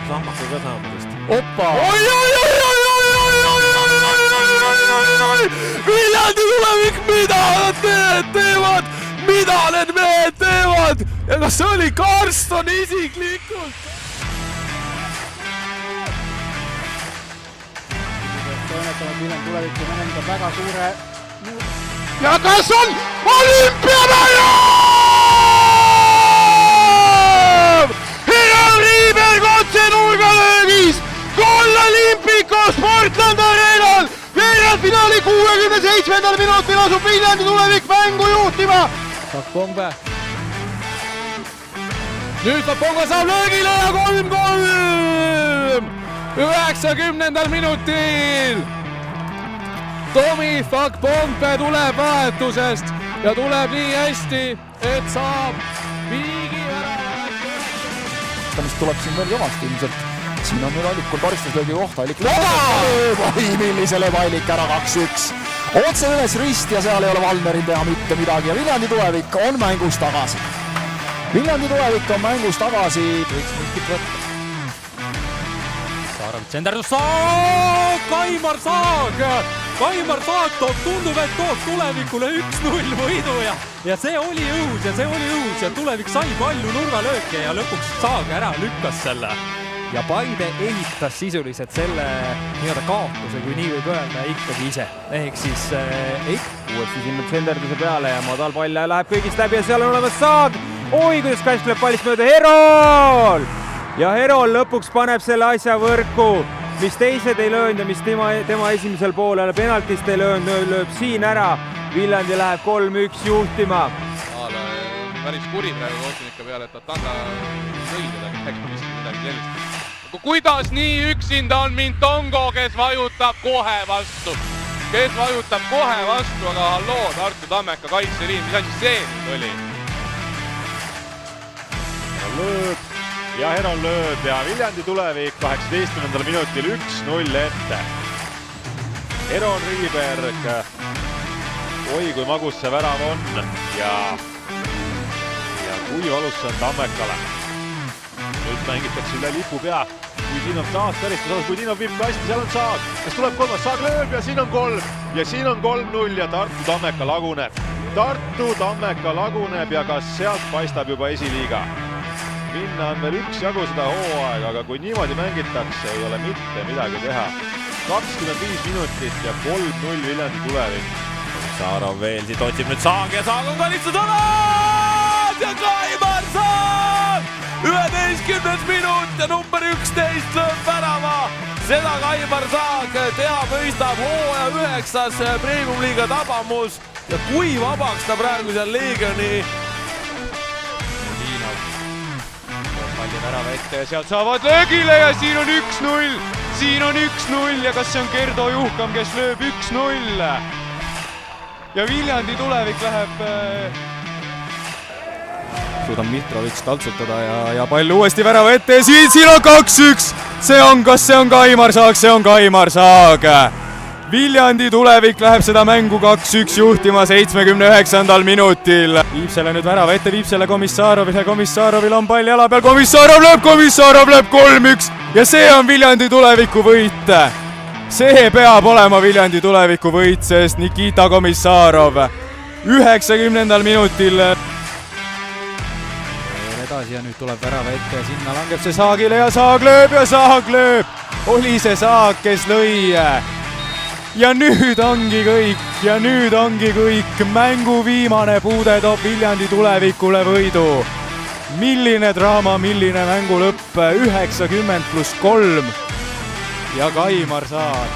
Sammaka ka saamadest. Oppa! Oi! Viljandi tulevik, mida nad mehed teevad? Mida need mehed teevad? Ja kas see oli Karston isiklikult? Toimetavad Viljandi tulevikku mõnenda väga suure... Ja kas on olümpiapäev? Herald Riiberg otse nurgalöögis! Goal Olympicos Portland Arenal! Veerandfinaali 67. minutil asub Viljandi tulevik mängu juhtima! Fakpongve. Nüüd Fakpongve saab löögile ja 3-3! 90. minutil! Tomi Fakpongve tuleb vahetusest ja tuleb nii hästi, et saab viigivärava. Mis tuleb siin veel jomast ilmselt. Siin on nüüd Allikul karistuslöögi kohta. Allik millisele Allik ära 2-1. Otse üles rist ja seal ei ole Valneril teha mitte midagi ja Viljandi tulevik on mängus tagasi. Viljandi tulevik on mängus tagasi. Võiks miskit võtta. Saarab tsenderdus Saag! Kaimar Saag! Kaimar Saag tundub, et toob tulevikule 1-0 võidu ja see oli õhus ja tulevik sai palju nurgalööke ja lõpuks Saag ära lükkas selle. ja Paide ehitas sisuliselt selle nii-öelda kaotuse, kui nii võib öelda, ikkagi ise. Ehk siis uuesti sinna tsenderduse peale ja madal pall läheb kõigist läbi ja seal on olemas Saag. Oi, kuidas Kask lööb pallist mööda Herol! Ja Herol lõpuks paneb selle asja võrku, mis teised ei löönud ja mis tema esimesel poolel penaltist ei lööb siin ära. Viljandi läheb 3-1 juhtima. Päris kuri praegu kohtunika peale, et Tatanga lõi midagi sellist. Kuidas nii üksinda on Mintongo, kes vajutab kohe vastu, aga halloo, Tartu Tammeka kaitseliin, mis asi see nüüd oli? Lööb ja Heron lööb ja Viljandi tulevik 18. minutil 1-0 ette. Heron Riiberg, oi kui magus see värav on ja kui valus see on Tammekale. Nüüd mängitakse üle lipu pea. Budinov taas karistus, Budinov viib kasti, seal on Saag. Kas tuleb kolmas? Saag lööb ja siin on 3. Ja siin on 3-0 ja Tartu Tammeka laguneb. Tartu Tammeka laguneb ja kas sealt paistab juba esiliiga. Minna on veel üksjagu seda hooaega, aga kui niimoodi mängitakse, ei ole mitte midagi teha. 25 minutit ja 3-0 Viljandi tulevik. Saarov veel siit otsib nüüd Saag ja Saag on karistus alas ja Kaimar Saag! 11. minut ja number 11 lööb värava. Seda Kaimar Saag mõistab hooaja 9. Premium-liiga tabamus ja kui vabaks ta praegu seal Leegioni. Palli värava ette ja sealt saavad löögile ja siin on 1-0 ja kas see on Gerdo Juhkam, kes lööb 1-0 ja Viljandi tulevik läheb suudab Mitrovic taltsutada ja pall uuesti värava ette ja siin on 2-1. Kas see on Kaimar Saag? See on Kaimar Saag. Viljandi tulevik läheb seda mängu 2-1 juhtima 79. minutil. Viib selle nüüd värava ette, viib selle Komissarovile. Komissarovil on pall jala peal. Komissarov lööb 3-1 ja see on Viljandi tuleviku võit. See peab olema Viljandi tuleviku võit, sest Nikita Komissarov 90. minutil edasi ja nüüd tuleb värava ette ja sinna langeb see Saagile ja Saag lööb. Oli see Saag, kes lõi. Ja nüüd ongi kõik. Mängu viimane puude toob Viljandi tulevikule võidu. Milline draama, milline mängu lõpp. 90+3 ja Kaimar Saag